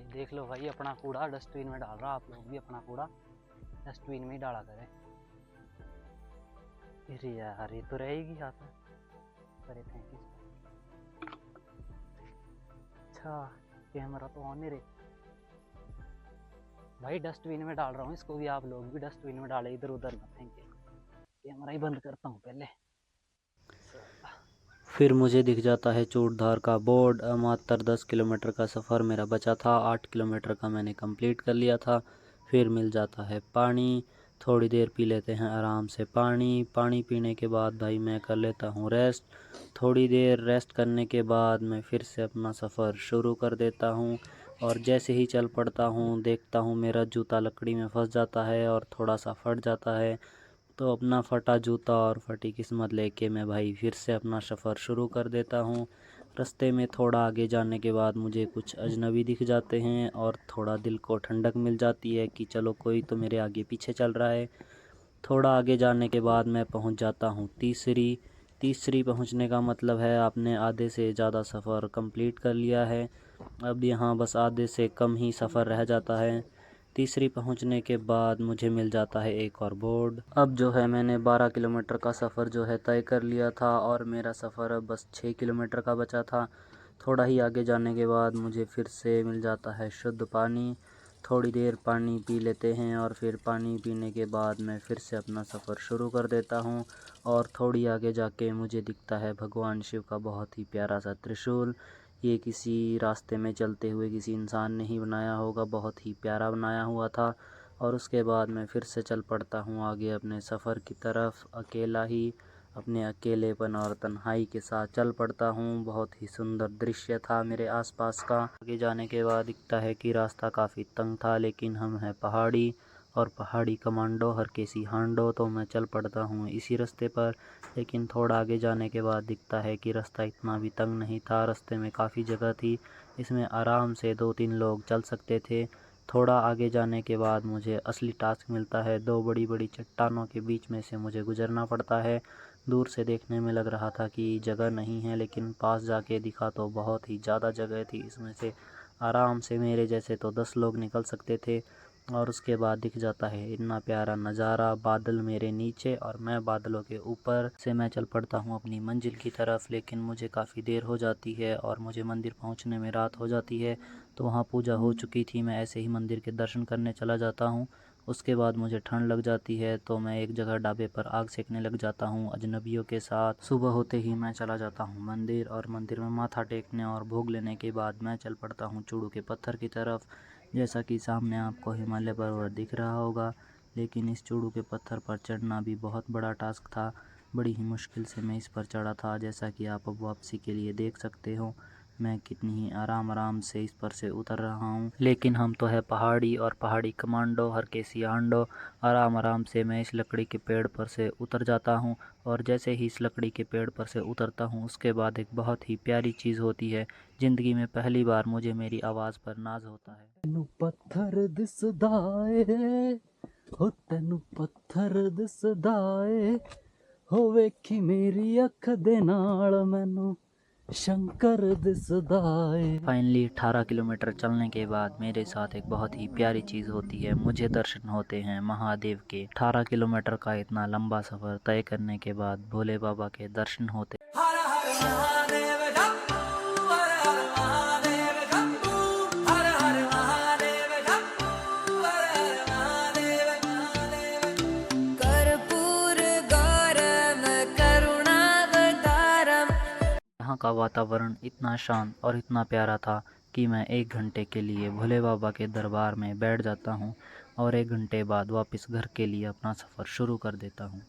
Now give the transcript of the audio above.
देख लो भाई, अपना कूड़ा डस्टबिन में डाल रहा, आप लोग भी अपना कूड़ा डस्टबिन में ही डाला करें। अरे यार, ये तो रहेगी हाथ में। अरे थैंक यू। अच्छा, कैमरा तो ऑन ही रहे भाई। डस्टबिन में डाल रहा हूँ इसको भी, आप लोग भी डस्टबिन में डाले, इधर उधर ना फेंके। कैमरा ही बंद करता हूँ पहले। फिर मुझे दिख जाता है चूड़धार का बोर्ड। मात्र 10 किलोमीटर का सफ़र मेरा बचा था, 8 किलोमीटर का मैंने कंप्लीट कर लिया था। फिर मिल जाता है पानी, थोड़ी देर पी लेते हैं आराम से पानी। पानी पीने के बाद भाई मैं कर लेता हूँ रेस्ट। थोड़ी देर रेस्ट करने के बाद मैं फिर से अपना सफ़र शुरू कर देता हूँ। और जैसे ही चल पड़ता हूँ, देखता हूँ मेरा जूता लकड़ी में फंस जाता है और थोड़ा सा फट जाता है। तो अपना फटा जूता और फटी किस्मत लेके मैं भाई फिर से अपना सफ़र शुरू कर देता हूँ। रास्ते में थोड़ा आगे जाने के बाद मुझे कुछ अजनबी दिख जाते हैं और थोड़ा दिल को ठंडक मिल जाती है कि चलो कोई तो मेरे आगे पीछे चल रहा है। थोड़ा आगे जाने के बाद मैं पहुँच जाता हूँ तीसरी पहुँचने का मतलब है आपने आधे से ज़्यादा सफ़र कंप्लीट कर लिया है। अब यहाँ बस आधे से कम ही सफ़र रह जाता है। तीसरी पहुंचने के बाद मुझे मिल जाता है एक और बोर्ड। अब जो है मैंने 12 किलोमीटर का सफ़र जो है तय कर लिया था और मेरा सफ़र अब बस 6 किलोमीटर का बचा था। थोड़ा ही आगे जाने के बाद मुझे फिर से मिल जाता है शुद्ध पानी। थोड़ी देर पानी पी लेते हैं और फिर पानी पीने के बाद मैं फिर से अपना सफ़र शुरू कर देता हूँ। और थोड़ी आगे जाके मुझे दिखता है भगवान शिव का बहुत ही प्यारा सा त्रिशूल। ये किसी रास्ते में चलते हुए किसी इंसान ने ही बनाया होगा, बहुत ही प्यारा बनाया हुआ था। और उसके बाद मैं फिर से चल पड़ता हूँ आगे अपने सफ़र की तरफ, अकेला ही अपने अकेलेपन और तन्हाई के साथ चल पड़ता हूँ। बहुत ही सुंदर दृश्य था मेरे आसपास का। आगे जाने के बाद दिखता है कि रास्ता काफ़ी तंग था, लेकिन हम हैं पहाड़ी और पहाड़ी कमांडो हर किसी हांडो, तो मैं चल पड़ता हूँ इसी रास्ते पर। लेकिन थोड़ा आगे जाने के बाद दिखता है कि रास्ता इतना भी तंग नहीं था, रास्ते में काफ़ी जगह थी, इसमें आराम से 2-3 लोग चल सकते थे। थोड़ा आगे जाने के बाद मुझे असली टास्क मिलता है, 2 बड़ी बड़ी चट्टानों के बीच में से मुझे गुजरना पड़ता है। दूर से देखने में लग रहा था कि जगह नहीं है, लेकिन पास जाके दिखा तो बहुत ही ज़्यादा जगह थी। इसमें से आराम से मेरे जैसे तो 10 लोग निकल सकते थे। और उसके बाद दिख जाता है इतना प्यारा नज़ारा, बादल मेरे नीचे और मैं बादलों के ऊपर से मैं चल पड़ता हूँ अपनी मंजिल की तरफ। लेकिन मुझे काफ़ी देर हो जाती है और मुझे मंदिर पहुँचने में रात हो जाती है। तो वहाँ पूजा हो चुकी थी, मैं ऐसे ही मंदिर के दर्शन करने चला जाता हूँ। उसके बाद मुझे ठंड लग जाती है, तो मैं एक जगह ढाबे पर आग सेकने लग जाता हूँ अजनबियों के साथ। सुबह होते ही मैं चला जाता हूँ मंदिर और मंदिर में माथा टेकने और भोग लेने के बाद मैं चल पड़ता हूँ चूड़ू के पत्थर की तरफ। जैसा कि सामने आपको हिमालय पर्वत दिख रहा होगा, लेकिन इस चूड़ू के पत्थर पर चढ़ना भी बहुत बड़ा टास्क था। बड़ी ही मुश्किल से मैं इस पर चढ़ा था, जैसा कि आप अब वापसी के लिए देख सकते हो। मैं कितनी ही आराम से इस पर से उतर रहा हूँ। लेकिन हम तो है पहाड़ी और पहाड़ी कमांडो हर केसी आंडो। आराम से मैं इस लकड़ी के पेड़ पर से उतर जाता हूँ। और जैसे ही इस लकड़ी के पेड़ पर से उतरता हूँ, उसके बाद एक बहुत ही प्यारी चीज़ होती है। ज़िंदगी में पहली बार मुझे मेरी आवाज़ पर नाज होता है। तेनू पत्थर दिसदा ए, हो तेनू पत्थर दिसदा ए, हो वेखी मेरी अख दे नाल मैनू शंकर दिसदा ए। फाइनली 18 किलोमीटर चलने के बाद मेरे साथ एक बहुत ही प्यारी चीज़ होती है, मुझे दर्शन होते हैं महादेव के। 18 किलोमीटर का इतना लंबा सफ़र तय करने के बाद भोले बाबा के दर्शन होते। हर हर महादेव शंभू, हर हर महादेव शंभू, हर हर महादेव शंभू, हर हर महादेव महादेव। कर्पूर गौरम करुणावतारम। यहाँ का वातावरण इतना शांत और इतना प्यारा था कि मैं 1 घंटे के लिए भोले बाबा के दरबार में बैठ जाता हूँ और 1 घंटे बाद वापस घर के लिए अपना सफ़र शुरू कर देता हूँ।